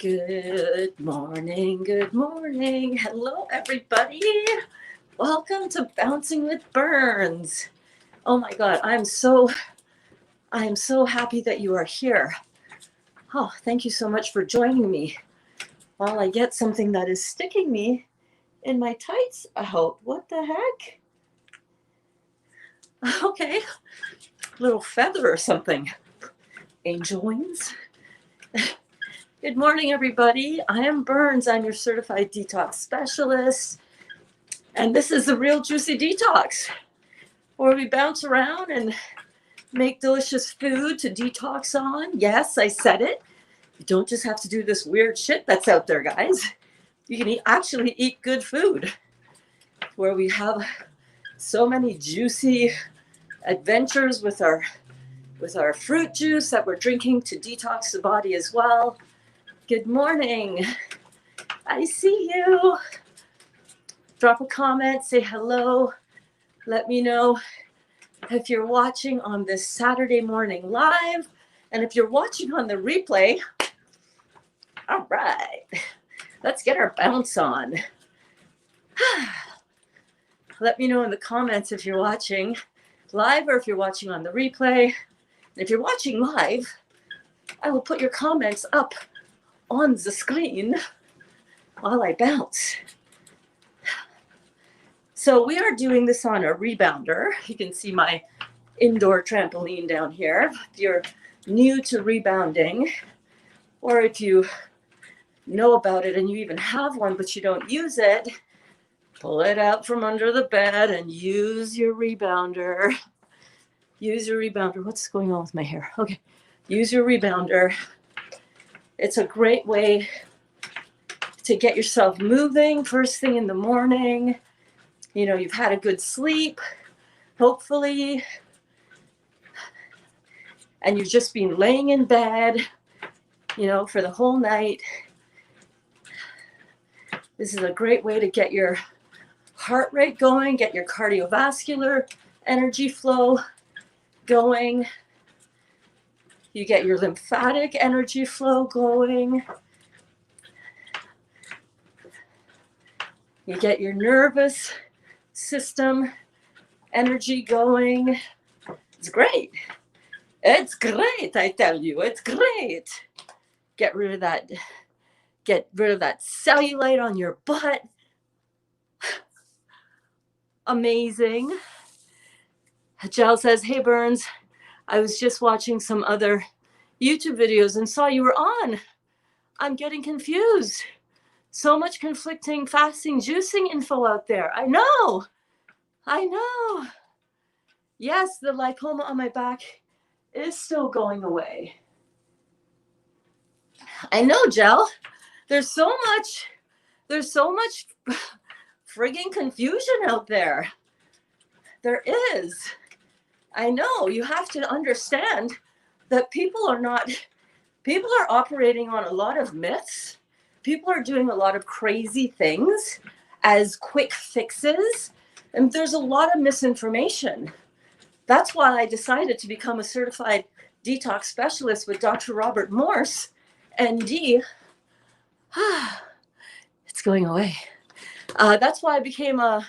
Good morning, good morning. Hello, everybody. Welcome to Bouncing with Burns. Oh my God, I am so happy that you are here. Oh, thank you so much for joining me while I get something that is sticking me in my tights. I hope. What the heck? Okay, little feather or something. Angel wings. Good morning, everybody. I am Burns. I'm your certified detox specialist. And this is the Real Juicy Detox, where we bounce around and make delicious food to detox on. Yes, I said it. You don't just have to do this weird shit that's out there, guys. You can actually eat good food, where we have so many juicy adventures with our fruit juice that we're drinking to detox the body as well. Good morning. I see you. Drop a comment, say hello. Let me know if you're watching on this Saturday morning live. And if you're watching on the replay, all right, let's get our bounce on. Let me know in the comments if you're watching live or if you're watching on the replay. If you're watching live, I will put your comments up on the screen while I bounce. So we are doing this on a rebounder. You can see my indoor trampoline down here. If you're new to rebounding, or if you know about it and you even have one but you don't use it, pull it out from under the bed and use your rebounder. Use your rebounder. What's going on with my hair? Okay. Use your rebounder. It's a great way to get yourself moving first thing in the morning. You know, you've had a good sleep, hopefully, and you've just been laying in bed, you know, for the whole night. This is a great way to get your heart rate going, get your cardiovascular energy flow going. You get your lymphatic energy flow going. You get your nervous system energy going. It's great. It's great, I tell you. It's great. Get rid of that cellulite on your butt. Amazing. Jill says, hey Burns, I was just watching some other YouTube videos and saw you were on. I'm getting confused. So much conflicting fasting juicing info out there. I know. Yes, the lipoma on my back is still going away. I know, Jill. There's so much frigging confusion out there. There is. I know. You have to understand that people are operating on a lot of myths. People are doing a lot of crazy things as quick fixes, and there's a lot of misinformation. That's why I decided to become a certified detox specialist with Dr. Robert Morse, ND. It's going away. That's why I became a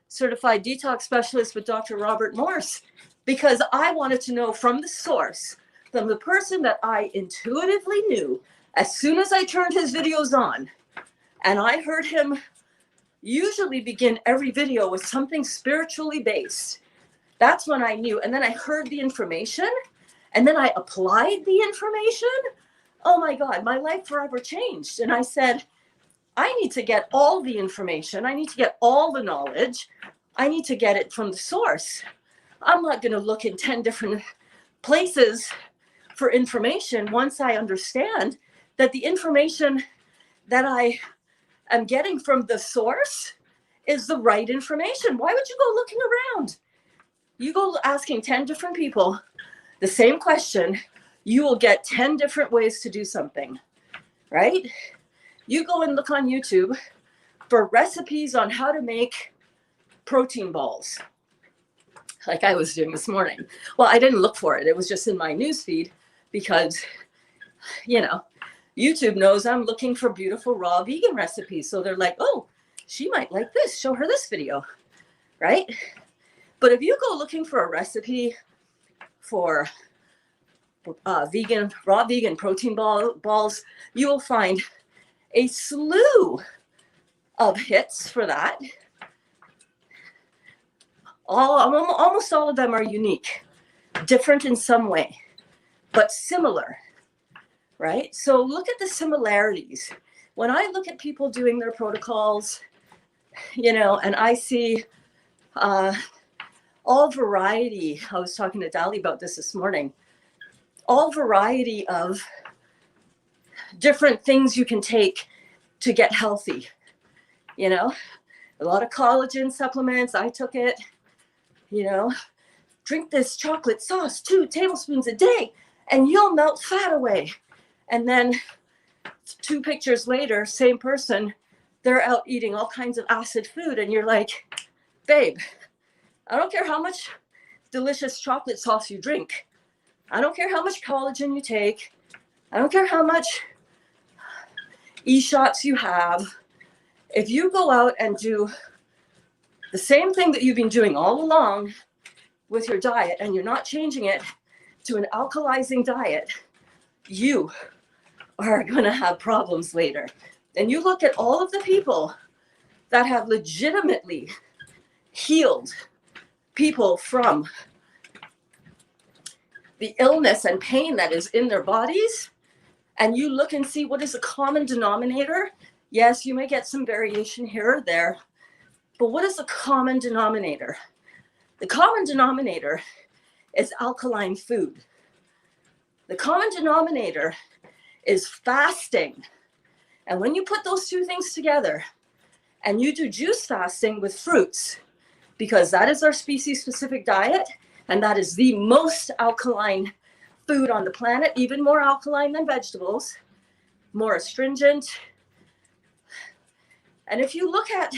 certified detox specialist with Dr. Robert Morse, because I wanted to know from the source, from the person that I intuitively knew as soon as I turned his videos on, and I heard him usually begin every video with something spiritually based. That's when I knew. And then I heard the information, and then I applied the information. Oh my God, my life forever changed. And I said, I need to get all the information. I need to get all the knowledge. I need to get it from the source. I'm not going to look in 10 different places for information once I understand that the information that I am getting from the source is the right information. Why would you go looking around? You go asking 10 different people the same question, you will get 10 different ways to do something, right? You go and look on YouTube for recipes on how to make protein balls, like I was doing this morning. Well, I didn't look for it. It was just in my newsfeed because, you know, YouTube knows I'm looking for beautiful raw vegan recipes. So they're like, oh, she might like this. Show her this video, right? But if you go looking for a recipe for raw vegan protein balls, you will find a slew of hits for that. Almost all of them are unique, different in some way, but similar, right? So look at the similarities. When I look at people doing their protocols, and I see all variety. I was talking to Dali about this morning. All variety of different things you can take to get healthy. A lot of collagen supplements. I took it. Drink this chocolate sauce 2 tablespoons a day and you'll melt fat away. And then 2 pictures later, same person, they're out eating all kinds of acid food. And you're like, babe, I don't care how much delicious chocolate sauce you drink. I don't care how much collagen you take. I don't care how much e-shots you have. If you go out and do the same thing that you've been doing all along with your diet and you're not changing it to an alkalizing diet, you are going to have problems later. And you look at all of the people that have legitimately healed people from the illness and pain that is in their bodies, and you look and see what is the common denominator. Yes, you may get some variation here or there, but what is the common denominator? The common denominator is alkaline food. The common denominator is fasting. And when you put those 2 things together and you do juice fasting with fruits, because that is our species-specific diet, and that is the most alkaline food on the planet, even more alkaline than vegetables, more astringent. And if you look at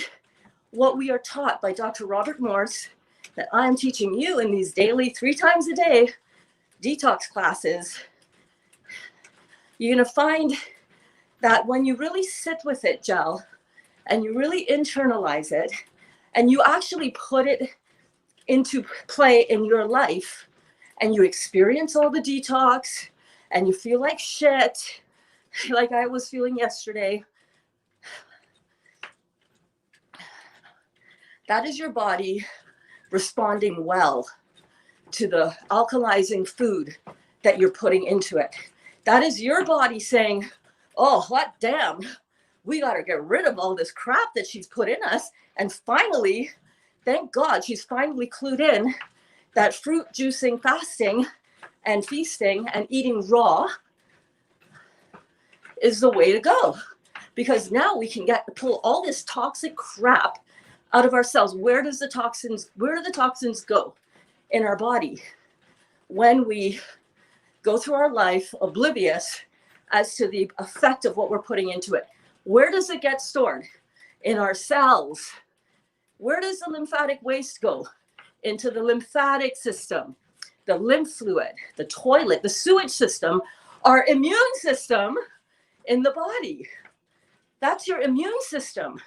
what we are taught by Dr. Robert Morse, that I am teaching you in these daily 3 times a day detox classes, you're going to find that when you really sit with it, Gel, and you really internalize it, and you actually put it into play in your life, and you experience all the detox, and you feel like shit, like I was feeling yesterday, that is your body responding well to the alkalizing food that you're putting into it. That is your body saying, oh, hot damn, we got to get rid of all this crap that she's put in us. And finally, thank God, she's finally clued in that fruit juicing, fasting, and feasting and eating raw is the way to go. Because now we can pull all this toxic crap out of ourselves. Where do the toxins go in our body? When we go through our life oblivious as to the effect of what we're putting into it. Where does it get stored? In our cells. Where does the lymphatic waste go? Into the lymphatic system, the lymph fluid, the toilet, the sewage system, our immune system in the body. That's your immune system,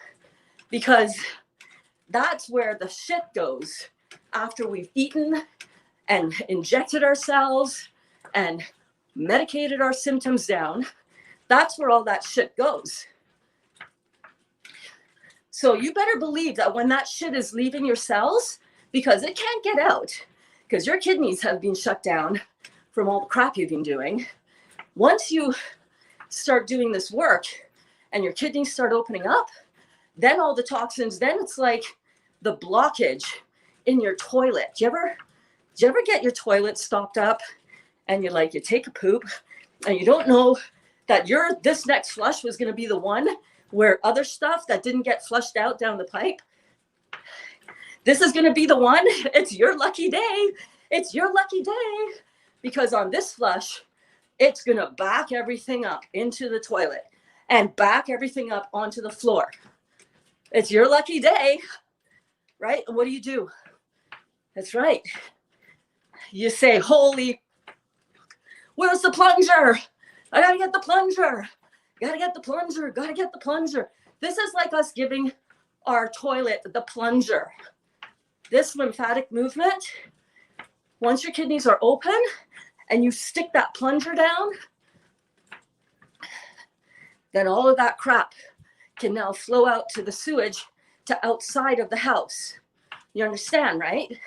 because that's where the shit goes after we've eaten and injected ourselves and medicated our symptoms down. That's where all that shit goes. So you better believe that when that shit is leaving your cells, because it can't get out, because your kidneys have been shut down from all the crap you've been doing. Once you start doing this work and your kidneys start opening up, then all the toxins, then it's like the blockage in your toilet. Do you ever get your toilet stopped up and you take a poop and you don't know that this next flush was going to be the one where other stuff that didn't get flushed out down the pipe, this is going to be the one. It's your lucky day. It's your lucky day, because on this flush, it's going to back everything up into the toilet and back everything up onto the floor. It's your lucky day, right? And what do? That's right. You say, holy, where's the plunger? I got to get the plunger. Gotta get the plunger, gotta get the plunger. This is like us giving our toilet the plunger. This lymphatic movement, once your kidneys are open and you stick that plunger down, then all of that crap can now flow out to the sewage to outside of the house. You understand, right?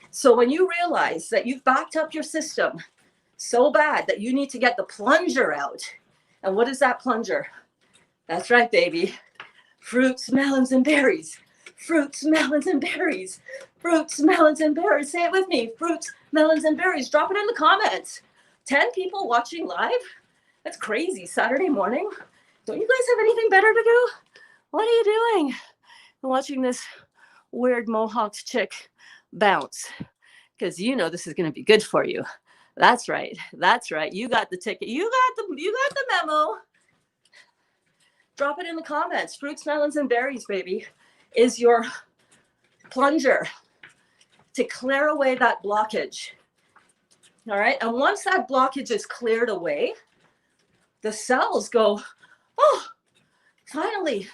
So when you realize that you've backed up your system so bad that you need to get the plunger out, and what is that plunger? That's right, baby. Fruits, melons, and berries. Fruits, melons, and berries. Fruits, melons, and berries. Say it with me. Fruits, melons, and berries. Drop it in the comments. 10 people watching live? That's crazy. Saturday morning? Don't you guys have anything better to do? What are you doing? I'm watching this weird Mohawk chick bounce, because you know this is going to be good for you. That's right. That's right. You got the ticket. You got the memo. Drop it in the comments. Fruits, melons, and berries, baby, is your plunger to clear away that blockage. All right. And once that blockage is cleared away, the cells go, oh, finally,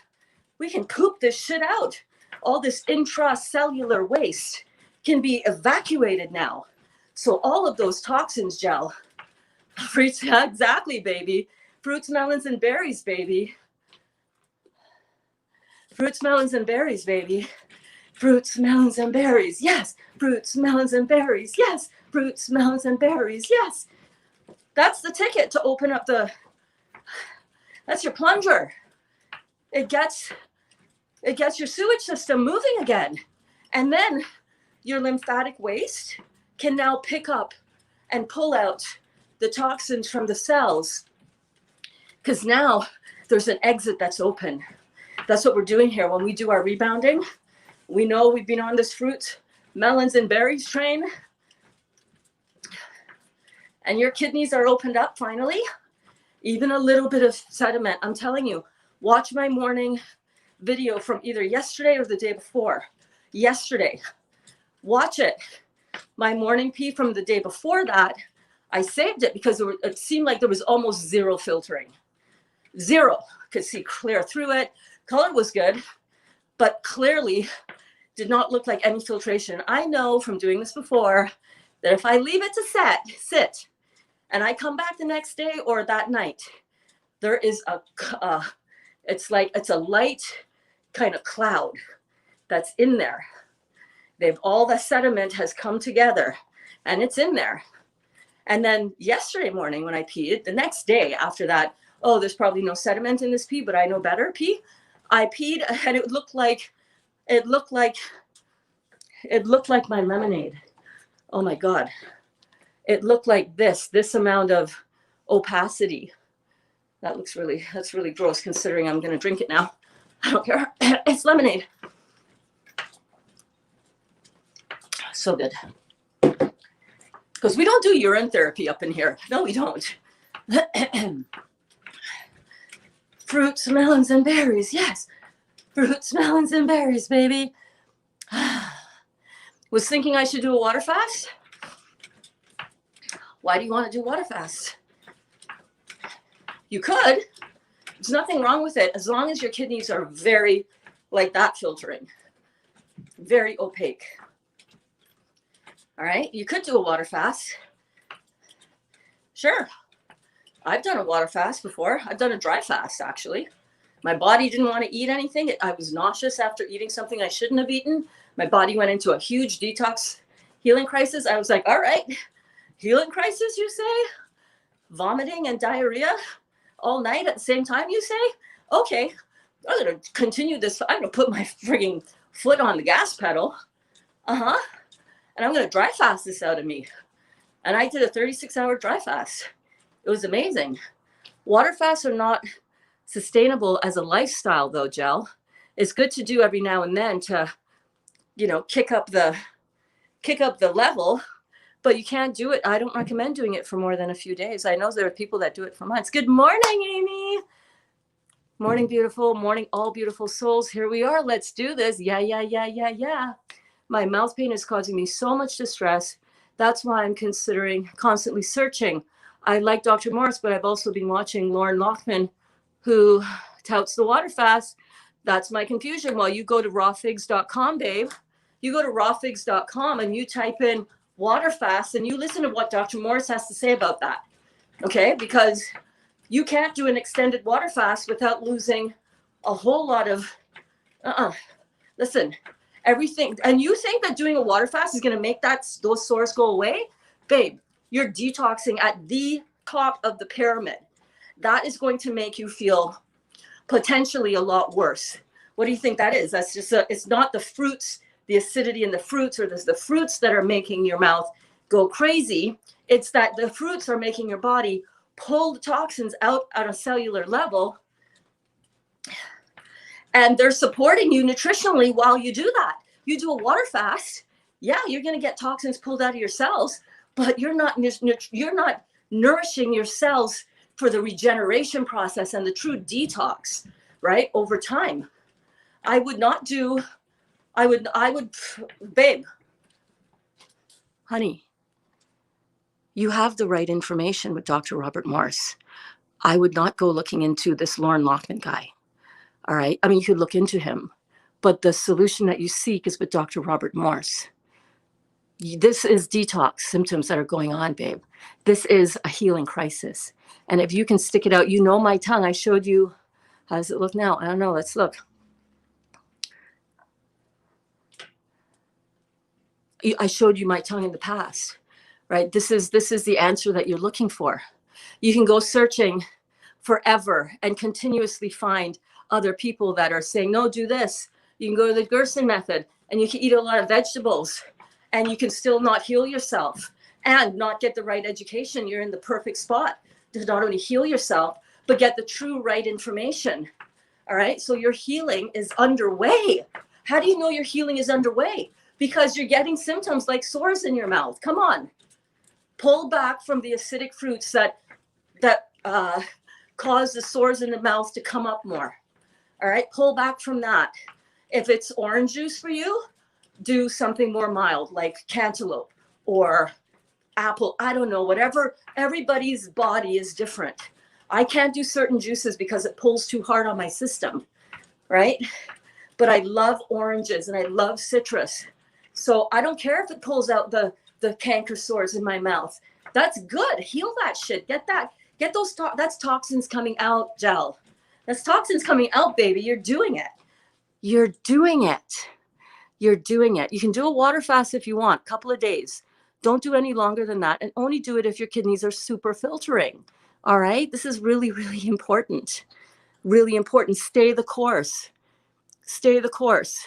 we can poop this shit out. All this intracellular waste can be evacuated now. So all of those toxins gel. Fruits, exactly, baby. Fruits, melons, and berries, baby. Fruits, melons, and berries, baby. Fruits, melons, and berries. Yes. Fruits, melons, and berries. Yes. Fruits, melons, and berries. Yes. That's the ticket to open up that's your plunger. It gets your sewage system moving again. And then your lymphatic waste can now pick up and pull out the toxins from the cells, because now there's an exit that's open. That's what we're doing here when we do our rebounding. We know we've been on this fruit, melons, and berries train, and your kidneys are opened up finally. Even a little bit of sediment. I'm telling you, watch my morning video from either yesterday or the day before. Yesterday, watch it. My morning pee from the day before that, I saved it because it seemed like there was almost zero filtering. Zero. Could see clear through it. Color was good, but clearly did not look like any filtration. I know from doing this before that if I leave it to sit, and I come back the next day or that night, there is it's a light kind of cloud that's in there. All the sediment has come together and it's in there. And then yesterday morning when I peed, the next day after that, oh, there's probably no sediment in this pee, but I know better pee. I peed and it looked like my lemonade. Oh my God. It looked like this amount of opacity. That's really gross considering I'm going to drink it now. I don't care. It's lemonade. So good. Because we don't do urine therapy up in here. No, we don't. Fruits, melons, and berries. Yes. Fruits, melons, and berries, baby. Was thinking I should do a water fast. Why do you want to do water fast? You could. There's nothing wrong with it as long as your kidneys are very, like that filtering. Very opaque. All right. You could do a water fast. Sure. I've done a water fast before. I've done a dry fast, actually. My body didn't want to eat anything. I was nauseous after eating something I shouldn't have eaten. My body went into a huge detox healing crisis. I was like, all right, healing crisis, you say? Vomiting and diarrhea all night at the same time, you say? Okay, I'm going to continue this. I'm going to put my frigging foot on the gas pedal. And I'm going to dry fast this out of me. And I did a 36-hour dry fast. It was amazing. Water fasts are not sustainable as a lifestyle, though, Gel. It's good to do every now and then to, kick up the level, but you can't do it. I don't recommend doing it for more than a few days. I know there are people that do it for months. Good morning, Amy. Morning, beautiful. Morning, all beautiful souls. Here we are. Let's do this. Yeah. My mouth pain is causing me so much distress. That's why I'm considering constantly searching I like Dr. Morris, but I've also been watching Lauren Lockman, who touts the water fast. That's my confusion. Well, you go to rawfigs.com, babe. You go to rawfigs.com and you type in water fast and you listen to what Dr. Morris has to say about that. Okay? Because you can't do an extended water fast without losing a whole lot of, listen, everything. And you think that doing a water fast is going to make those sores go away? Babe, you're detoxing at the top of the pyramid. That is going to make you feel potentially a lot worse. What do you think that is? That's just it's not the fruits, the acidity in the fruits, or the fruits that are making your mouth go crazy. It's that the fruits are making your body pull the toxins out at a cellular level, and they're supporting you nutritionally while you do that. You do a water fast, yeah, you're going to get toxins pulled out of your cells, but you're not nourishing your cells for the regeneration process and the true detox, right? Over time. I would, babe, honey, you have the right information with Dr. Robert Morris. I would not go looking into this Lauren Lockman guy. All right. I mean, you could look into him, but the solution that you seek is with Dr. Robert Morris. This is detox symptoms that are going on, babe. This is a healing crisis. And if you can stick it out, you know, my tongue, I showed you. How does it look now? I don't know. Let's look. I showed you my tongue in the past, right? This is the answer that you're looking for. You can go searching forever and continuously find other people that are saying, no, do this. You can go to the Gerson method and you can eat a lot of vegetables and you can still not heal yourself and not get the right education. You're in the perfect spot to not only heal yourself, but get the true right information. All right. So your healing is underway. How do you know your healing is underway? Because you're getting symptoms like sores in your mouth. Come on. Pull back from the acidic fruits that cause the sores in the mouth to come up more. All right. Pull back from that. If it's orange juice for you, do something more mild like cantaloupe or apple. I don't know, whatever. Everybody's body is different. I can't do certain juices because it pulls too hard on my system, right? But I love oranges and I love citrus. So I don't care if it pulls out the canker sores in my mouth. That's good. Heal that shit. Get those, that's toxins coming out, gel. That's toxins coming out, baby. You're doing it. You're doing it. You're doing it. You can do a water fast if you want, a couple of days. Don't do any longer than that. And only do it if your kidneys are super filtering. All right. This is really, really important. Really important. Stay the course. Stay the course.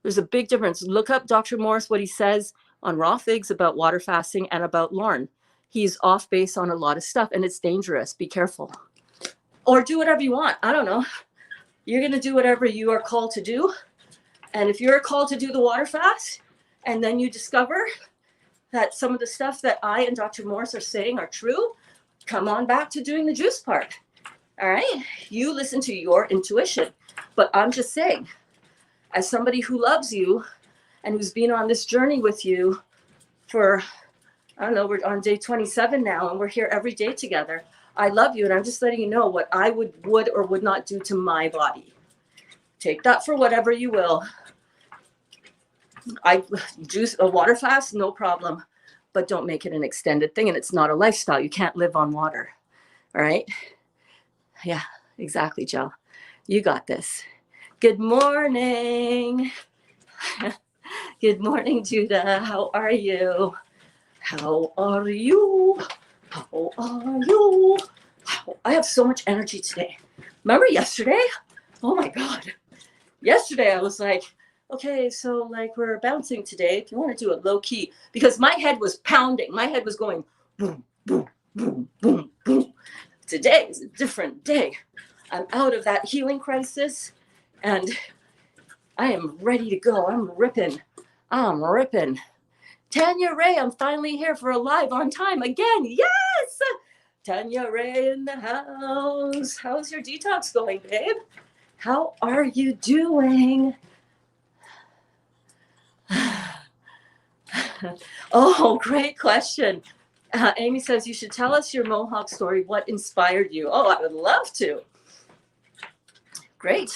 There's a big difference. Look up Dr. Morris, what he says on raw figs about water fasting and about Lauren. He's off base on a lot of stuff and it's dangerous. Be careful. Or do whatever you want. I don't know. You're going to do whatever you are called to do. And if you're called to do the water fast and then you discover that some of the stuff that I and Dr. Morris are saying are true, come on back to doing the juice part. All right. You listen to your intuition. But I'm just saying, as somebody who loves you and who's been on this journey with you for, I don't know, we're on day 27 now and we're here every day together. I love you. And I'm just letting you know what I would or would not do to my body. Take that for whatever you will. I juice a water fast, no problem, but don't make it an extended thing. And it's not a lifestyle. You can't live on water. All right. Yeah, exactly, Jill. You got this. Good morning. Good morning, Judah. How are you? How are you? How are you? I have so much energy today. Remember yesterday? Oh my God. Yesterday I was like, okay, so like we're bouncing today. If you want to do it low key, because my head was pounding. My head was going boom, boom, boom, boom, boom. Today is a different day. I'm out of that healing crisis and I am ready to go. I'm ripping. Tanya Ray, I'm finally here for a live on time again. Yes! Tanya Ray in the house. How's your detox going, babe? How are you doing? Oh, great question. Amy says, you should tell us your Mohawk story. What inspired you? Oh, I would love to. Great.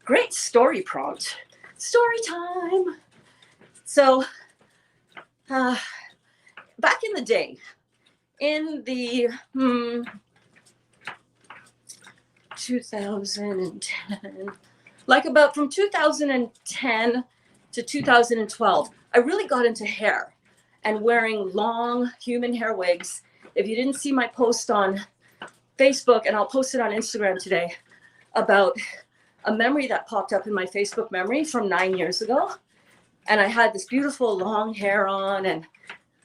Great story prompt. Story time. So, back in the day, in the 2010, like about from 2010 to 2012, I really got into hair and wearing long human hair wigs. If you didn't see my post on Facebook, and I'll post it on Instagram today, about a memory that popped up in my Facebook memory from 9 years ago. And I had this beautiful long hair on, and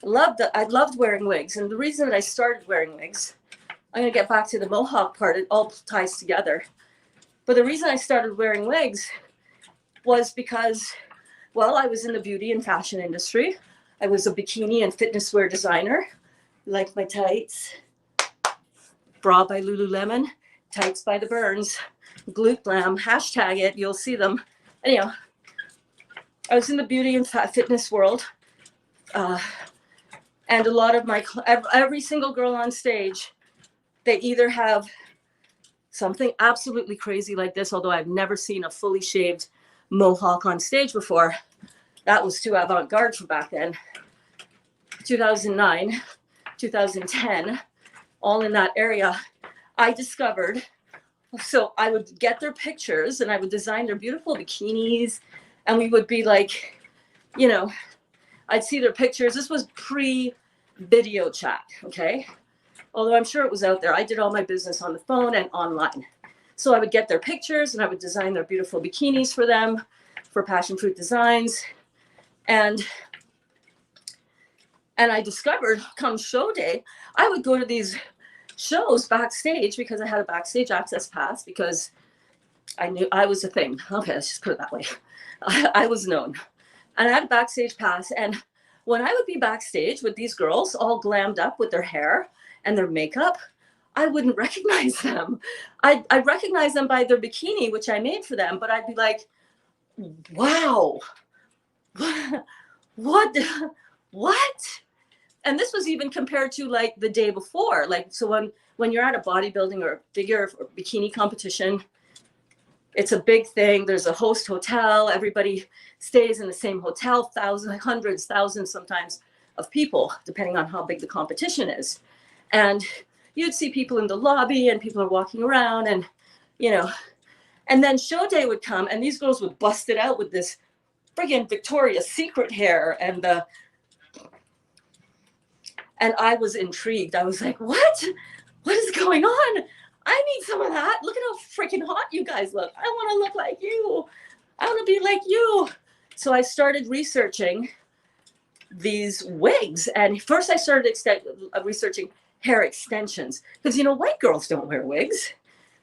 I loved wearing wigs. And the reason that I started wearing wigs, I'm going to get back to the Mohawk part, it all ties together. But the reason I started wearing wigs was because, well, I was in the beauty and fashion industry. I was a bikini and fitness wear designer. Like my tights, bra by Lululemon, tights by the Burns, glute glam, hashtag it, you'll see them. Anyhow, I was in the beauty and fitness world. And a lot of every single girl on stage, they either have something absolutely crazy like this, although I've never seen a fully shaved Mohawk on stage before. That was too avant-garde for back then. 2009, 2010, all in that area, I discovered. So I would get their pictures and I would design their beautiful bikinis, and we would be like, you know, I'd see their pictures. This was pre-video chat, okay? Although I'm sure it was out there. I did all my business on the phone and online. So I would get their pictures and I would design their beautiful bikinis for them, for Passion Fruit Designs. And I discovered come show day, I would go to these shows backstage because I had a backstage access pass, because I knew I was a thing. Okay, let's just put it that way. I was known. And I had a backstage pass. And when I would be backstage with these girls all glammed up with their hair and their makeup, I wouldn't recognize them. I'd recognize them by their bikini, which I made for them, but I'd be like, wow, what? And this was even compared to like the day before. Like, so when you're at a bodybuilding or figure or bikini competition, it's a big thing. There's a host hotel. Everybody stays in the same hotel, thousands, hundreds, thousands sometimes of people, depending on how big the competition is. And you'd see people in the lobby and people are walking around, and, you know, and then show day would come and these girls would bust it out with this friggin' Victoria's Secret hair and I was intrigued. I was like, what is going on? I need some of that. Look at how freaking hot you guys look. I want to look like you. I want to be like you. So I started researching these wigs. And first I started researching hair extensions, because, you know, white girls don't wear wigs.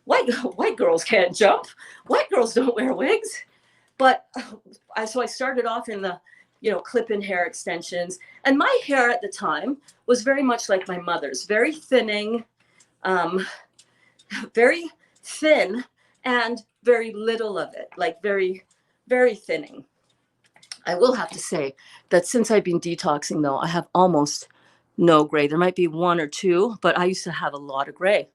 White girls can't jump. White girls don't wear wigs. But so I started off in the, you know, clip-in hair extensions. And my hair at the time was very much like my mother's, very thinning, very thin, and very little of it, like very, very thinning. I will have to say that since I've been detoxing, though, I have almost no gray. There might be one or two, but I used to have a lot of gray.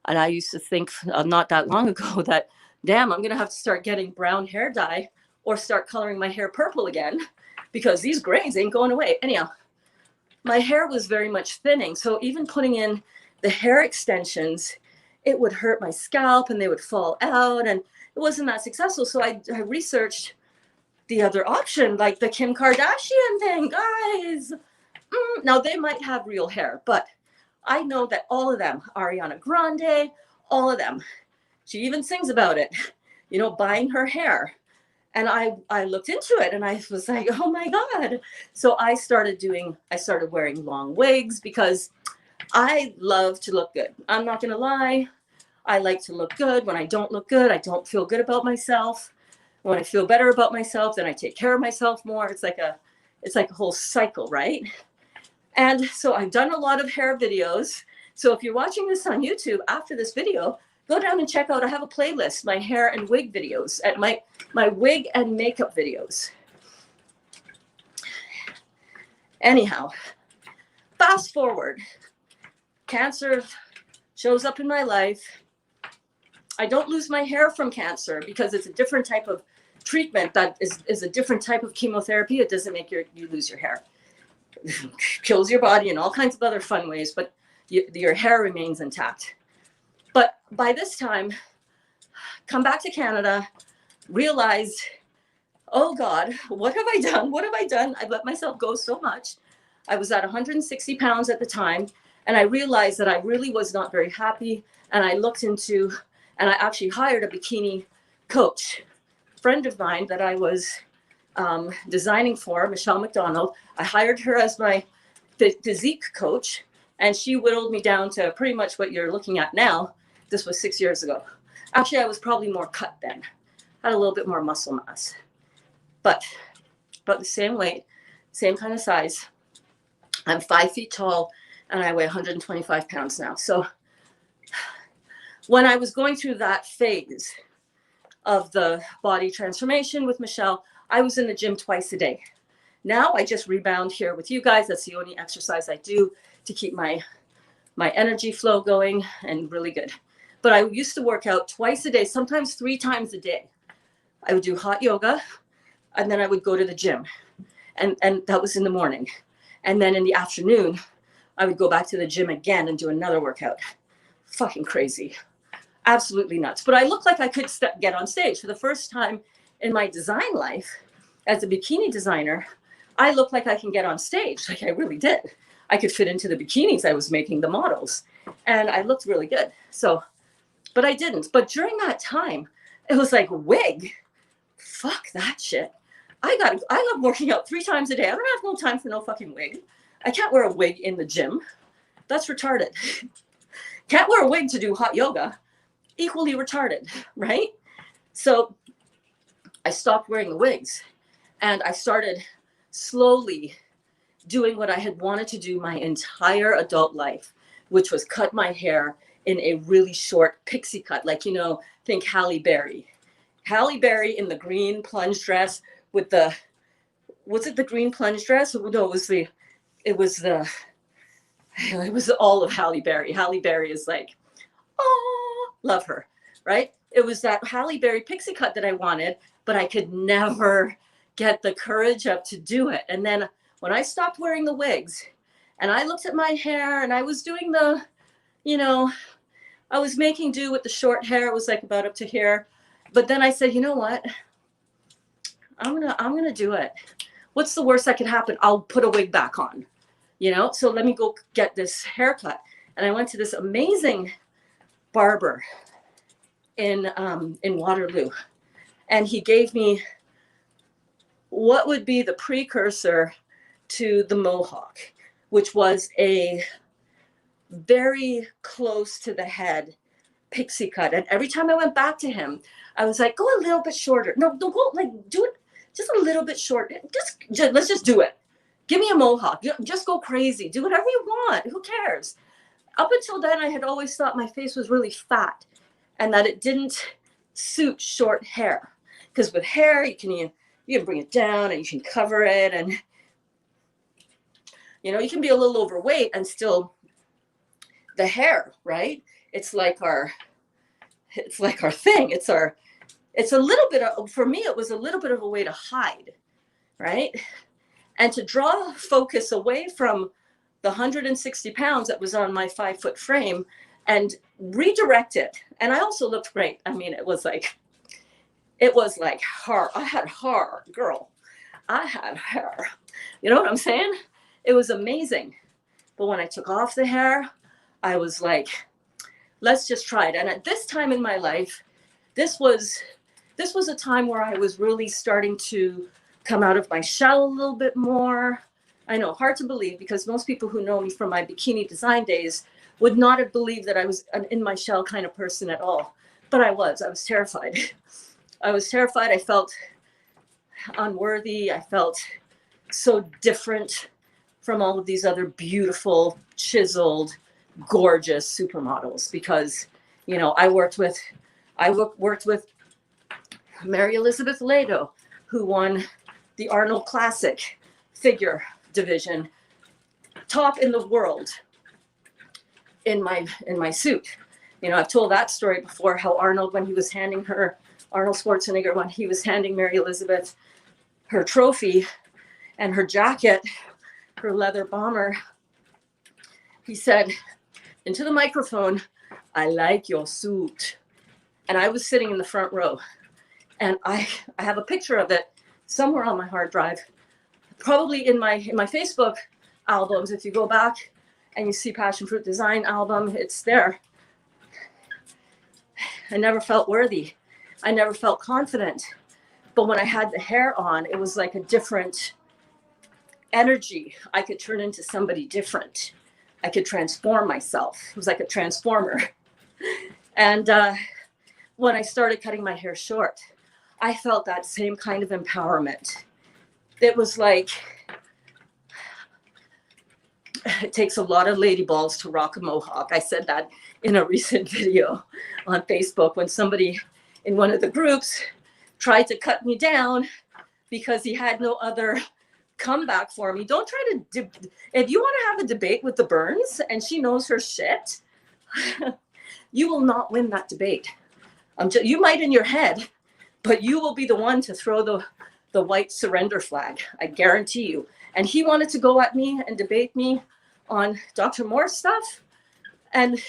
And I used to think not that long ago that, damn, I'm going to have to start getting brown hair dye or start coloring my hair purple again, because these grays ain't going away. Anyhow, my hair was very much thinning. So even putting in the hair extensions, it would hurt my scalp and they would fall out, and it wasn't that successful. So I researched the other option, like the Kim Kardashian thing, guys. Now they might have real hair, but I know that all of them, Ariana Grande, all of them, she even sings about it, you know, buying her hair. And I looked into it and I was like, oh my God. So I started wearing long wigs because I love to look good. I'm not going to lie. I like to look good. When I don't look good, I don't feel good about myself. When I feel better about myself, then I take care of myself more. It's like a whole cycle, right? And so I've done a lot of hair videos. So if you're watching this on YouTube after this video, go down and check out, I have a playlist, my hair and wig videos, at my wig and makeup videos. Anyhow, Fast forward, cancer shows up in my life. I don't lose my hair from cancer because it's a different type of treatment that is a different type of chemotherapy. It doesn't make you lose your hair. Kills your body in all kinds of other fun ways, but your hair remains intact. But by this time, come back to Canada, realize, oh God, what have I done? What have I done? I've let myself go so much. I was at 160 pounds at the time, and I realized that I really was not very happy. And I looked into, and I actually hired a bikini coach, friend of mine that I was designing for, Michelle McDonald. I hired her as my physique coach, and she whittled me down to pretty much what you're looking at now. This was 6 years ago. Actually, I was probably more cut then. Had a little bit more muscle mass, but the same weight, same kind of size. I'm 5 feet tall, and I weigh 125 pounds now. So when I was going through that phase of the body transformation with Michelle, I was in the gym twice a day. Now I just rebound here with you guys. That's the only exercise I do to keep my energy flow going, and really good. But I used to work out twice a day, sometimes 3 times a day. I would do hot yoga, and then I would go to the gym. And that was in the morning. And then in the afternoon, I would go back to the gym again and do another workout. Fucking crazy. Absolutely nuts. But I looked like I could get on stage. For the first time in my design life, as a bikini designer, I looked like I can get on stage. Like I really did. I could fit into the bikinis I was making, the models. And I looked really good. So, but I didn't. But during that time, it was like, wig. Fuck that shit. I love working out 3 times a day. I don't have no time for no fucking wig. I can't wear a wig in the gym. That's retarded. Can't wear a wig to do hot yoga. Equally retarded, right? So I stopped wearing the wigs, and I started slowly doing what I had wanted to do my entire adult life, which was cut my hair in a really short pixie cut. Like, you know, think Halle Berry. Halle Berry in the green plunge dress with the, was it the green plunge dress? No, it was all of Halle Berry. Halle Berry is like, oh, love her, right? It was that Halle Berry pixie cut that I wanted, but I could never get the courage up to do it. And then when I stopped wearing the wigs and I looked at my hair and I was doing the, you know, I was making do with the short hair. It was like about up to here. But then I said, you know what? I'm gonna do it. What's the worst that could happen? I'll put a wig back on, you know? So let me go get this haircut. And I went to this amazing barber in Waterloo. And he gave me what would be the precursor to the Mohawk, which was a very close to the head pixie cut. And every time I went back to him, I was like, go a little bit shorter. No, don't go, like, do it just a little bit short. Just let's just do it. Give me a Mohawk. Just go crazy. Do whatever you want. Who cares? Up until then, I had always thought my face was really fat and that it didn't suit short hair. Because with hair, you can bring it down and you can cover it. And, you know, you can be a little overweight and still the hair, right? It's like our thing. It's a little bit of, for me, it was a little bit of a way to hide, right? And to draw focus away from the 160 pounds that was on my 5-foot frame and redirect it. And I also looked great. I mean, it was like hair. I had hair, girl. I had hair. You know what I'm saying? It was amazing. But when I took off the hair, I was like, let's just try it. And at this time in my life, this was a time where I was really starting to come out of my shell a little bit more. I know, hard to believe, because most people who know me from my bikini design days would not have believed that I was an in my shell kind of person at all. But I was terrified. I was terrified. I felt unworthy. I felt so different from all of these other beautiful, chiseled, gorgeous supermodels, because, you know, I worked with Mary Elizabeth Lato, who won the Arnold Classic figure division top in the world in my suit. You know, I've told that story before, how Arnold Schwarzenegger, when he was handing Mary Elizabeth her trophy and her jacket, her leather bomber, he said into the microphone, "I like your suit." And I was sitting in the front row, and I have a picture of it somewhere on my hard drive, probably in my Facebook albums. If you go back and you see Passion Fruit Design album, it's there. I never felt worthy. I never felt confident. But when I had the hair on, it was like a different energy. I could turn into somebody different. I could transform myself. It was like a transformer. And when I started cutting my hair short, I felt that same kind of empowerment. It was like, it takes a lot of lady balls to rock a mohawk. I said that in a recent video on Facebook when somebody in one of the groups tried to cut me down because he had no other comeback for me. Don't try to, if you want to have a debate with the Burns and she knows her shit, you will not win that debate. You might in your head, but you will be the one to throw the white surrender flag. I guarantee you. And he wanted to go at me and debate me on Dr. Moore's stuff. And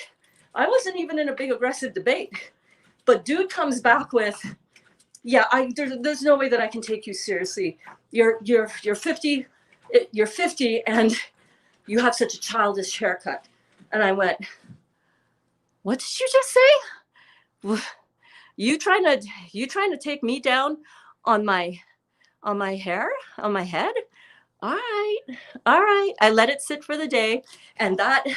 I wasn't even in a big aggressive debate. But dude comes back with, yeah, there's no way that I can take you seriously. You're 50 and you have such a childish haircut. And I went, what did you just say? You trying to take me down on my hair, on my head? All right. I let it sit for the day. And that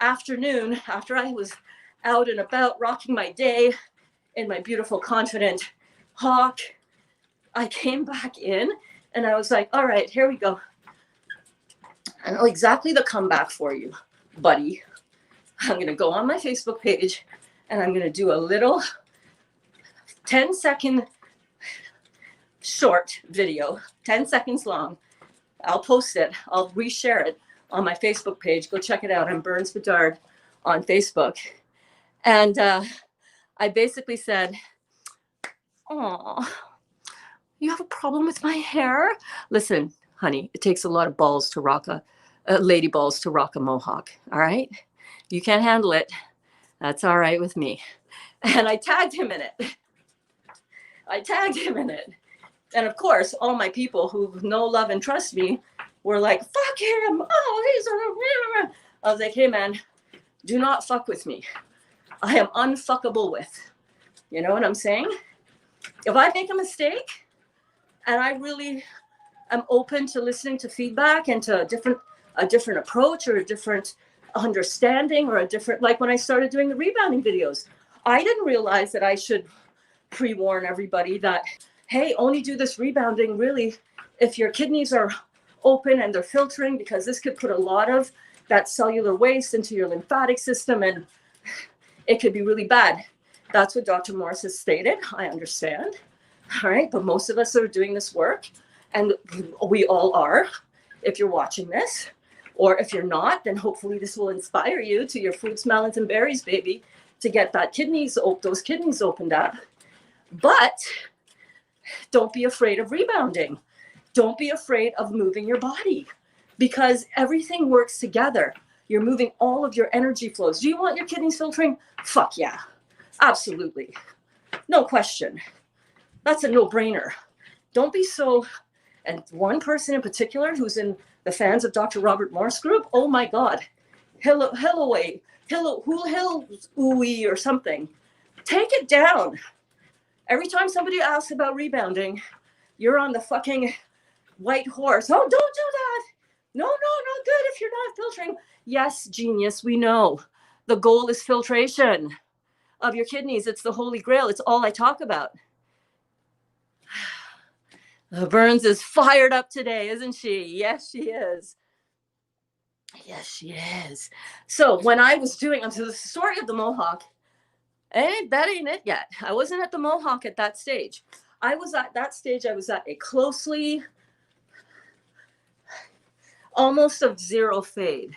afternoon, after I was out and about rocking my day in my beautiful, confident Hawk, I came back in and I was like, all right, here we go. I know exactly the comeback for you, buddy. I'm going to go on my Facebook page and I'm going to do a little 10-second short video, 10 seconds long. I'll post it. I'll reshare it on my Facebook page. Go check it out. I'm Burns Bedard on Facebook. And I basically said, oh, you have a problem with my hair? Listen, honey, it takes a lot of balls to rock lady balls to rock a mohawk. All right. You can't handle it. That's all right with me. And I tagged him in it. And of course, all my people who know, love, and trust me were like, fuck him. Oh, he's a... I was like, hey, man, do not fuck with me. I am unfuckable with. You know what I'm saying? If I make a mistake and I really am open to listening to feedback and to a different approach or a different understanding or a different, like when I started doing the rebounding videos, I didn't realize that I should pre-warn everybody that, hey, only do this rebounding really if your kidneys are open and they're filtering, because this could put a lot of that cellular waste into your lymphatic system and it could be really bad. That's what Dr. Morris has stated. I understand. All right. But most of us are doing this work, and we all are, if you're watching this. Or if you're not, then hopefully this will inspire you to your fruits, melons, and berries, baby, to get those kidneys opened up. But don't be afraid of rebounding. Don't be afraid of moving your body, because everything works together. You're moving all of your energy flows. Do you want your kidneys filtering? Fuck yeah. Absolutely. No question. That's a no-brainer. Don't be so, and one person in particular who's in the fans of Dr. Robert Morse group, oh my God, Hilloway, or something. Take it down. Every time somebody asks about rebounding, you're on the fucking white horse. Oh, don't do that. No, not good if you're not filtering. Yes, genius, we know. The goal is filtration of your kidneys. It's the holy grail. It's all I talk about. Burns is fired up today, isn't she? Yes, she is. Yes, she is. So when I was doing, the story of the Mohawk, that ain't it yet. I wasn't at the Mohawk at that stage. I was at a almost a zero fade,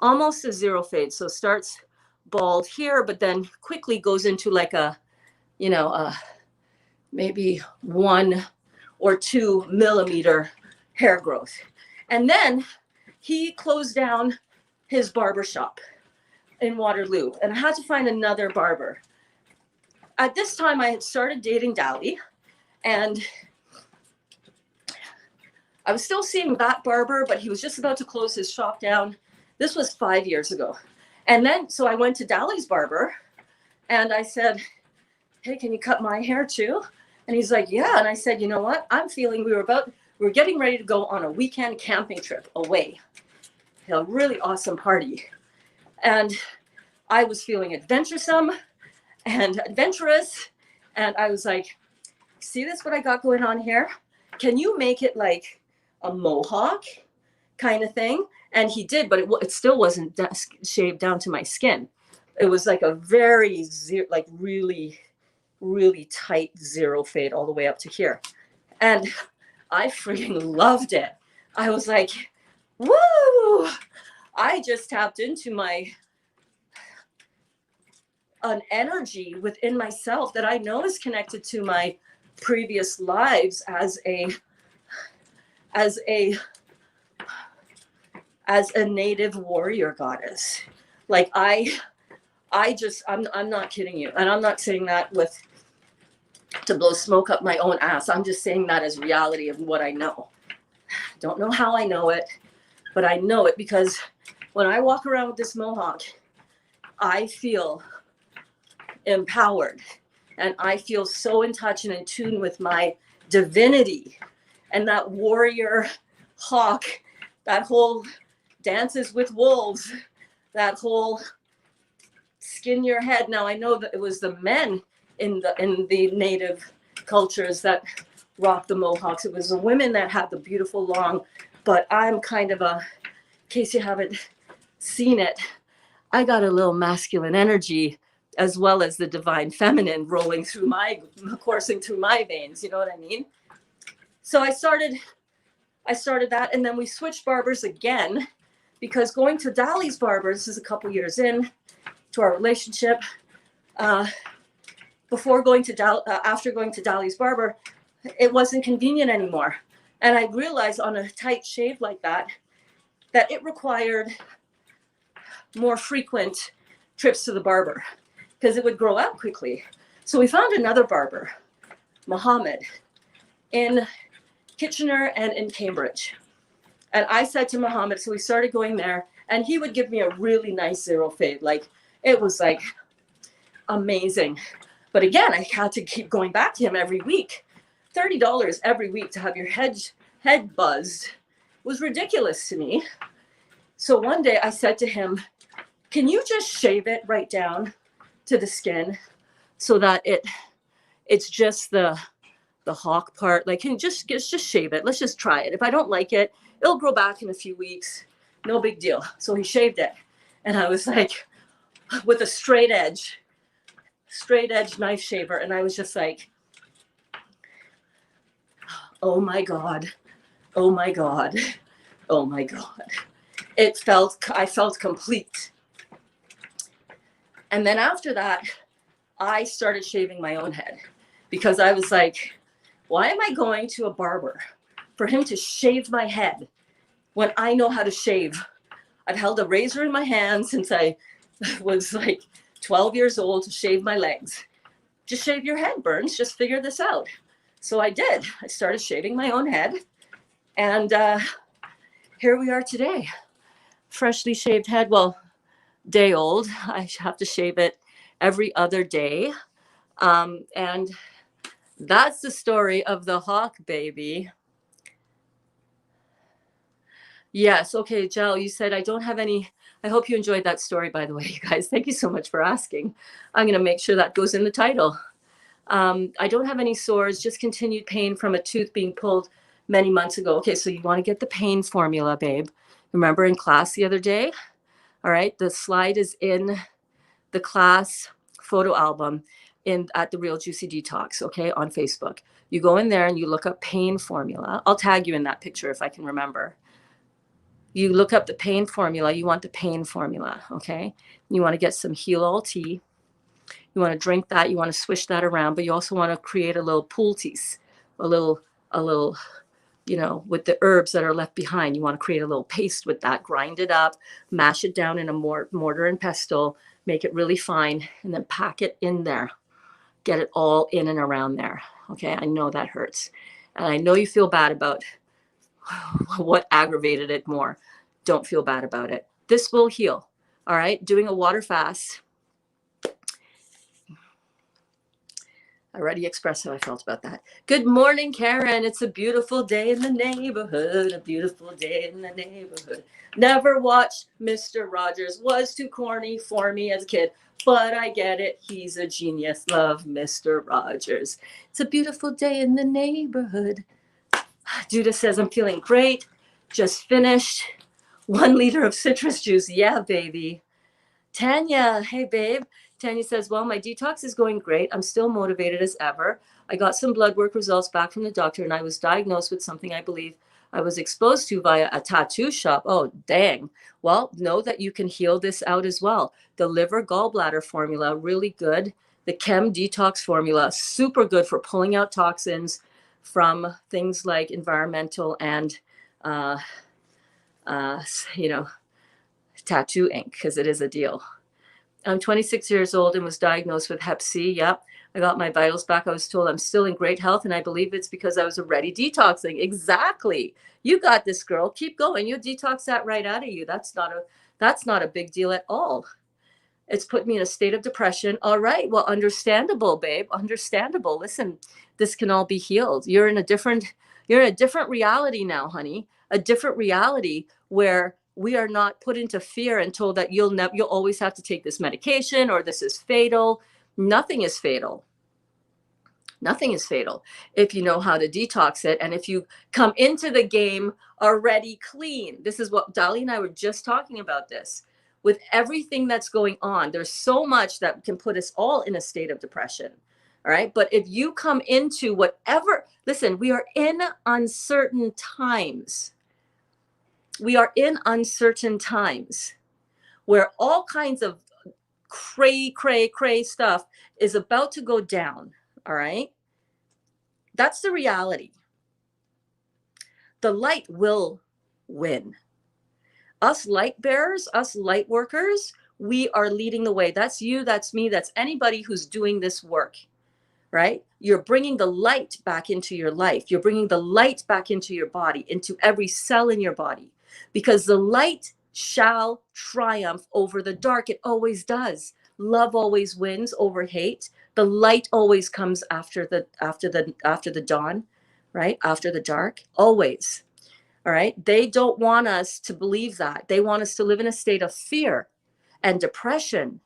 almost a zero fade. So starts bald here, but then quickly goes into like a, maybe 1 or 2 millimeter hair growth. And then he closed down his barber shop in Waterloo, and I had to find another barber. At this time, I had started dating Dali, and I was still seeing that barber, but he was just about to close his shop down. This was 5 years ago. And then, so I went to Dali's barber, and I said, hey, can you cut my hair too? And he's like, yeah. And I said, you know what? I'm feeling we were getting ready to go on a weekend camping trip away. A really awesome party. And I was feeling adventuresome and adventurous. And I was like, see this, what I got going on here? Can you make it like a Mohawk kind of thing? And he did, but it still wasn't shaved down to my skin. It was like a very, like really, really tight zero fade all the way up to here. And I freaking loved it. I was like, woo! I just tapped into an energy within myself that I know is connected to my previous lives as a native warrior goddess. Like I'm not kidding you. And I'm not saying that to blow smoke up my own ass. I'm just saying that as reality of what I know. Don't know how I know it, but I know it because when I walk around with this Mohawk, I feel empowered, and I feel so in touch and in tune with my divinity. And that warrior hawk, that whole dances with wolves, that whole skin your head. Now I know that it was the men in the native cultures that rocked the Mohawks. It was the women that had the beautiful long, but I'm kind of in case you haven't seen it, I got a little masculine energy as well as the divine feminine coursing through my veins. You know what I mean? So I started that, and then we switched barbers again because going to Dali's barber, this is a couple years in to our relationship, after going to Dali's barber, it wasn't convenient anymore. And I realized on a tight shave like that it required more frequent trips to the barber because it would grow out quickly. So we found another barber, Mohammed, in Kitchener and in Cambridge. And I said to Mohammed, so we started going there, and he would give me a really nice zero fade. Like, it was like amazing. But again, I had to keep going back to him every week. $30 every week to have your head buzzed was ridiculous to me. So one day I said to him, can you just shave it right down to the skin so that it's just the hawk part? Like, can you just shave it? Let's just try it. If I don't like it, it'll grow back in a few weeks. No big deal. So he shaved it. And I was like, with a straight edge knife shaver. And I was just like, oh my God, oh my God, oh my God. I felt complete. And then after that, I started shaving my own head because I was like, why am I going to a barber for him to shave my head when I know how to shave? I've held a razor in my hand since I was like 12 years old to shave my legs. Just shave your head, Burns. Just figure this out. So I did. I started shaving my own head. And here we are today. Freshly shaved head. Well, day old. I have to shave it every other day. And that's the story of the hawk baby. Yes. Okay, Jel, you said I don't have any. I hope you enjoyed that story, by the way, you guys. Thank you so much for asking. I'm going to make sure that goes in the title. I don't have any sores, just continued pain from a tooth being pulled many months ago. Okay, so you want to get the pain formula, babe. Remember in class the other day? All right, the slide is in the class photo album at the Real Juicy Detox, okay, on Facebook. You go in there and you look up pain formula. I'll tag you in that picture if I can remember. You look up the pain formula. You want the pain formula, okay? You want to get some Heal All tea. You want to drink that. You want to swish that around, but you also want to create a little poultice, a little, with the herbs that are left behind. You want to create a little paste with that. Grind it up, mash it down in a mortar and pestle, make it really fine, and then pack it in there. Get it all in and around there. Okay, I know that hurts, and I know you feel bad about what aggravated it more. Don't feel bad about it. This will heal. All right, doing a water fast. I already expressed how I felt about that. Good morning, Karen. It's a beautiful day in the neighborhood. A beautiful day in the neighborhood. Never watched Mr. Rogers. Was too corny for me as a kid, but I get it. He's a genius. Love Mr. Rogers. It's a beautiful day in the neighborhood. Judah says, I'm feeling great. Just finished 1 liter of citrus juice. Yeah, baby. Tanya, hey, babe. Tanya says, well, my detox is going great. I'm still motivated as ever. I got some blood work results back from the doctor, and I was diagnosed with something I believe I was exposed to via a tattoo shop. Oh, dang. Well, know that you can heal this out as well. The liver gallbladder formula, really good. The Chem Detox formula, super good for pulling out toxins from things like environmental and, tattoo ink, because it is a deal. I'm 26 years old and was diagnosed with Hep C. Yep. I got my vitals back. I was told I'm still in great health, and I believe it's because I was already detoxing. Exactly. You got this, girl. Keep going. You detox that right out of you. That's not a big deal at all. It's put me in a state of depression. All right. Well, understandable, babe. Understandable. Listen, this can all be healed. You're in a different reality now, honey. A different reality where we are not put into fear and told that you'll always have to take this medication or this is fatal. Nothing is fatal. Nothing is fatal if you know how to detox it, and if you come into the game already clean. This is what Dolly and I were just talking about this. With everything that's going on, there's so much that can put us all in a state of depression. All right. But if you come into whatever, listen, we are in uncertain times. We are in uncertain times where all kinds of cray stuff is about to go down. All right. That's the reality. The light will win. Us light bearers, us light workers, we are leading the way. That's you, that's me, that's anybody who's doing this work, right? You're bringing the light back into your life. You're bringing the light back into your body, into every cell in your body, because the light shall triumph over the dark. It always does. Love always wins over hate. The light always comes after the dawn, right? After the dark, always. All right. They don't want us to believe that. They want us to live in a state of fear and depression.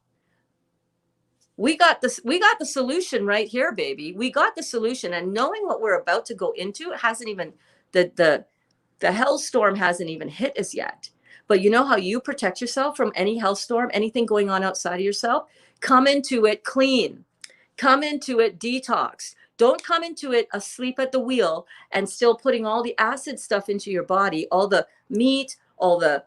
We got this. We got the solution right here, baby. We got the solution. And knowing what we're about to go into, it hasn't even, the hellstorm hasn't even hit us yet. But you know how you protect yourself from any hellstorm, anything going on outside of yourself? Come into it clean. Come into it detox. Don't come into it asleep at the wheel and still putting all the acid stuff into your body, all the meat, all the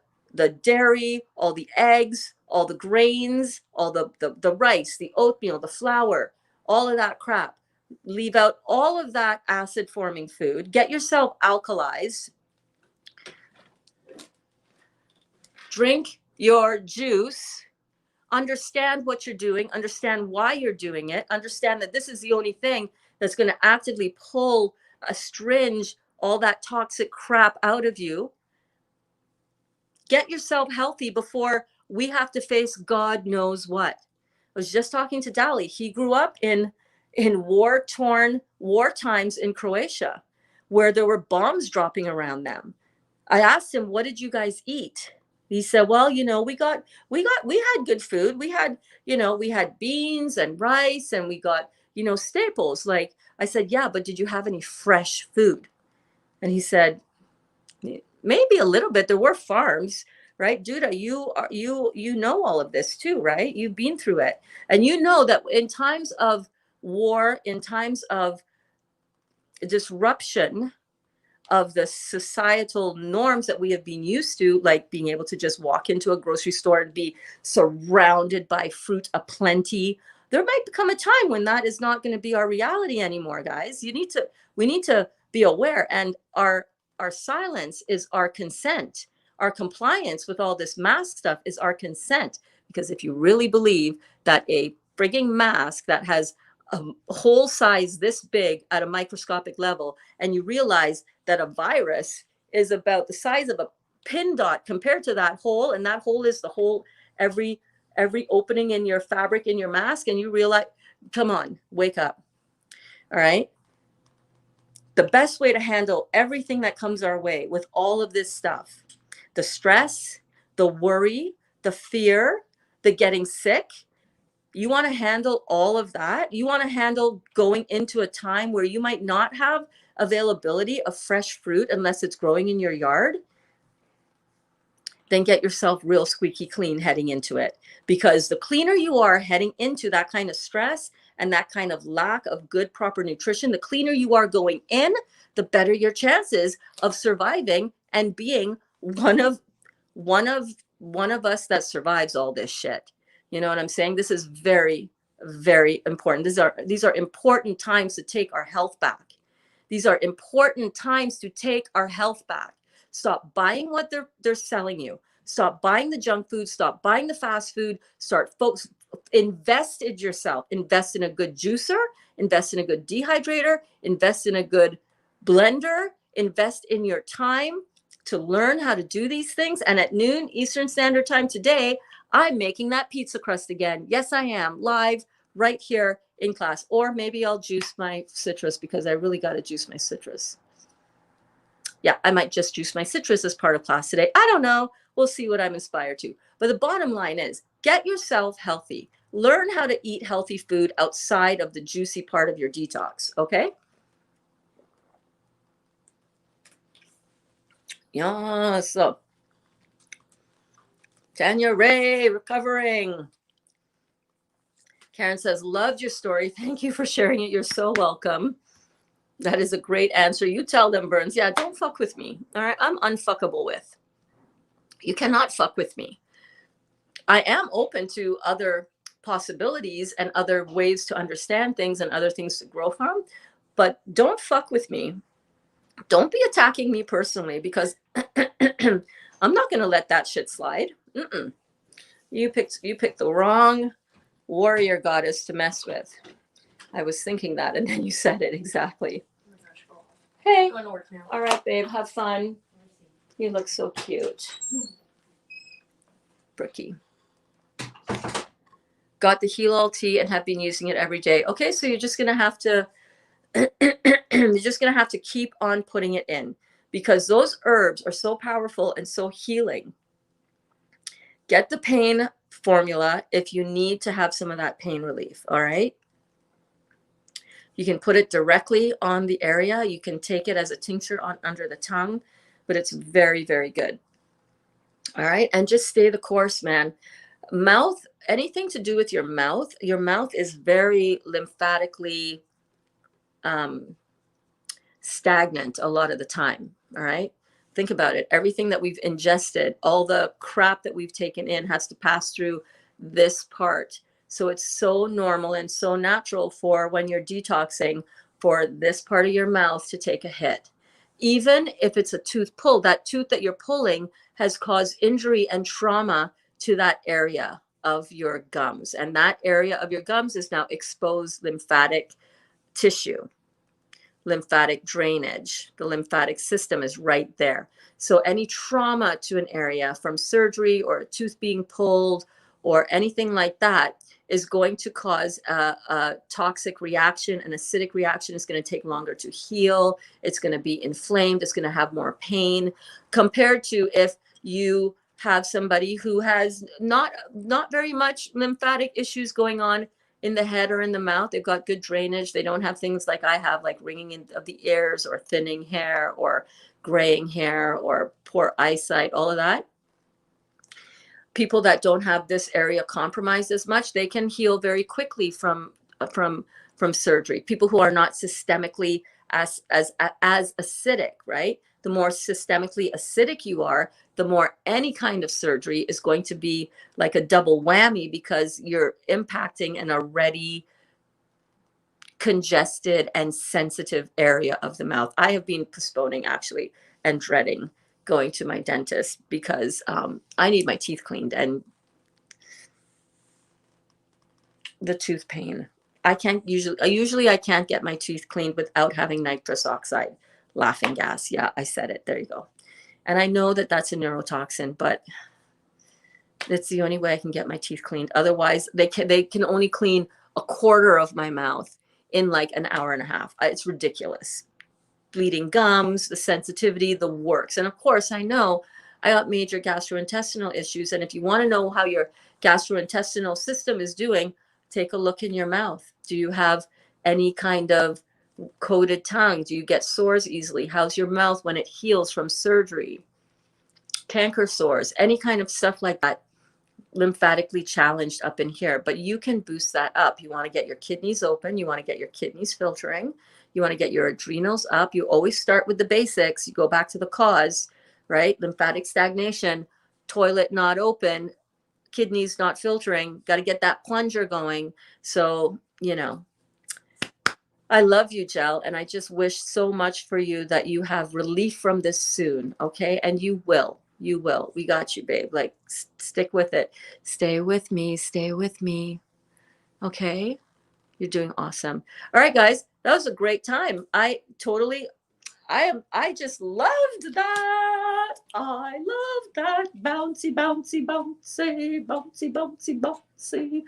dairy, all the eggs, all the grains, all the rice, the oatmeal, the flour, all of that crap. Leave out all of that acid forming food. Get yourself alkalized. Drink your juice. Understand what you're doing, understand why you're doing it, understand that this is the only thing that's going to actively pull, astringe all that toxic crap out of you. Get yourself healthy before we have to face God knows what. I was just talking to Dali. He grew up in war-torn war times in Croatia, where there were bombs dropping around them. I asked him, what did you guys eat? He said, well, we had good food. We had beans and rice, and we got, staples. Like I said, yeah, but did you have any fresh food? And he said, maybe a little bit. There were farms, right? Judah, you know all of this too, right? You've been through it. And you know that in times of war, in times of disruption, of the societal norms that we have been used to, like being able to just walk into a grocery store and be surrounded by fruit aplenty. There might become a time when that is not going to be our reality anymore, guys. We need to be aware, and our silence is our consent. Our compliance with all this mask stuff is our consent. Because if you really believe that a frigging mask that has a whole size this big at a microscopic level, and you realize that a virus is about the size of a pin dot compared to that hole, and that hole is the whole, every opening in your fabric in your mask, and you realize, come on, wake up. All right. The best way to handle everything that comes our way with all of this stuff, the stress, the worry, the fear, the getting sick, you want to handle all of that. You want to handle going into a time where you might not have availability of fresh fruit unless it's growing in your yard. Then get yourself real squeaky clean heading into it. Because the cleaner you are heading into that kind of stress and that kind of lack of good, proper nutrition, the cleaner you are going in, the better your chances of surviving and being one of us that survives all this shit. You know what I'm saying? This is very, very important. These are important times to take our health back. These are important times to take our health back. Stop buying what they're selling you. Stop buying the junk food. Stop buying the fast food. Invest in yourself. Invest in a good juicer. Invest in a good dehydrator. Invest in a good blender. Invest in your time to learn how to do these things. And at noon Eastern Standard Time today, I'm making that pizza crust again. Yes, I am, live right here in class. Or maybe I'll juice my citrus, because I really got to juice my citrus. Yeah, I might just juice my citrus as part of class today. I don't know. We'll see what I'm inspired to. But the bottom line is, get yourself healthy. Learn how to eat healthy food outside of the juicy part of your detox, okay? Yeah, so Tanya Ray, recovering. Karen says, loved your story. Thank you for sharing it. You're so welcome. That is a great answer. You tell them, Burns. Yeah, don't fuck with me. All right, I'm unfuckable with. You cannot fuck with me. I am open to other possibilities and other ways to understand things and other things to grow from, but don't fuck with me. Don't be attacking me personally, because I'm not going to let that shit slide. You picked the wrong warrior goddess to mess with. I was thinking that, and then you said it exactly. Hey, all right, babe, have fun. You look so cute. Brookie. Got the Heal All tea and have been using it every day. Okay, so you're just gonna have to keep on putting it in, because those herbs are so powerful and so healing. Get the pain formula if you need to have some of that pain relief. All right. You can put it directly on the area. You can take it as a tincture on under the tongue, but it's very, very good. All right. And just stay the course, man. Mouth, anything to do with your mouth is very lymphatically stagnant a lot of the time. All right. Think about it. Everything that we've ingested, all the crap that we've taken in has to pass through this part. So it's so normal and so natural for when you're detoxing for this part of your mouth to take a hit. Even if it's a tooth pull, that tooth that you're pulling has caused injury and trauma to that area of your gums. And that area of your gums is now exposed lymphatic tissue, lymphatic drainage. The lymphatic system is right there. So any trauma to an area from surgery or a tooth being pulled or anything like that is going to cause a toxic reaction. An acidic reaction is going to take longer to heal. It's going to be inflamed. It's going to have more pain compared to if you have somebody who has not very much lymphatic issues going on in the head or in the mouth. They've got good drainage. They don't have things like I have, like ringing in of the ears or thinning hair or graying hair or poor eyesight, all of that. People that don't have this area compromised as much, they can heal very quickly from surgery. People who are not systemically as acidic, right? The more systemically acidic you are, the more any kind of surgery is going to be like a double whammy, because you're impacting an already congested and sensitive area of the mouth. I have been postponing actually and dreading going to my dentist because I need my teeth cleaned, and the tooth pain. I can't get my teeth cleaned without having nitrous oxide laughing gas. Yeah, I said it. There you go. And I know that that's a neurotoxin, but it's the only way I can get my teeth cleaned. Otherwise, they can only clean a quarter of my mouth in like an hour and a half. It's ridiculous. Bleeding gums, the sensitivity, the works. And of course, I know I got major gastrointestinal issues. And if you want to know how your gastrointestinal system is doing, take a look in your mouth. Do you have any kind of coated tongue? Do you get sores easily? How's your mouth when it heals from surgery? Canker sores, any kind of stuff like that, lymphatically challenged up in here. But you can boost that up. You want to get your kidneys open. You want to get your kidneys filtering. You want to get your adrenals up. You always start with the basics. You go back to the cause, right? Lymphatic stagnation, toilet not open, kidneys not filtering. Got to get that plunger going. So, I love you, Jel, and I just wish so much for you that you have relief from this soon, okay? And you will. You will. We got you, babe. Like, stick with it. Stay with me. Stay with me. Okay? You're doing awesome. All right, guys. That was a great time. I just loved that. I love that. Bouncy, bouncy, bouncy, bouncy, bouncy, bouncy.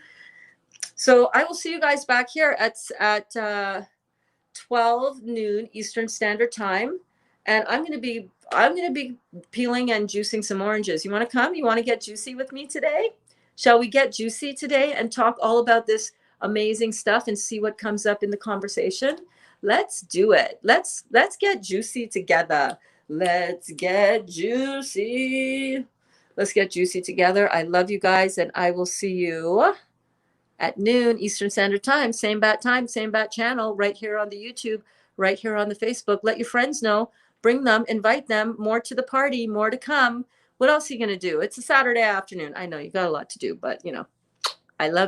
So I will see you guys back here at 12 noon Eastern Standard Time, and I'm gonna be peeling and juicing some oranges. You want to come? You want to get juicy with me today? Shall we get juicy today and talk all about this amazing stuff and see what comes up in the conversation? Let's do it. Let's get juicy together. Let's get juicy. Let's get juicy together. I love you guys, and I will see you at noon Eastern Standard Time, same bat channel, right here on the YouTube, right here on the Facebook. Let your friends know, bring them, invite them, more to the party, more to come. What else are you going to do? It's a Saturday afternoon. I know you got a lot to do, but I love you.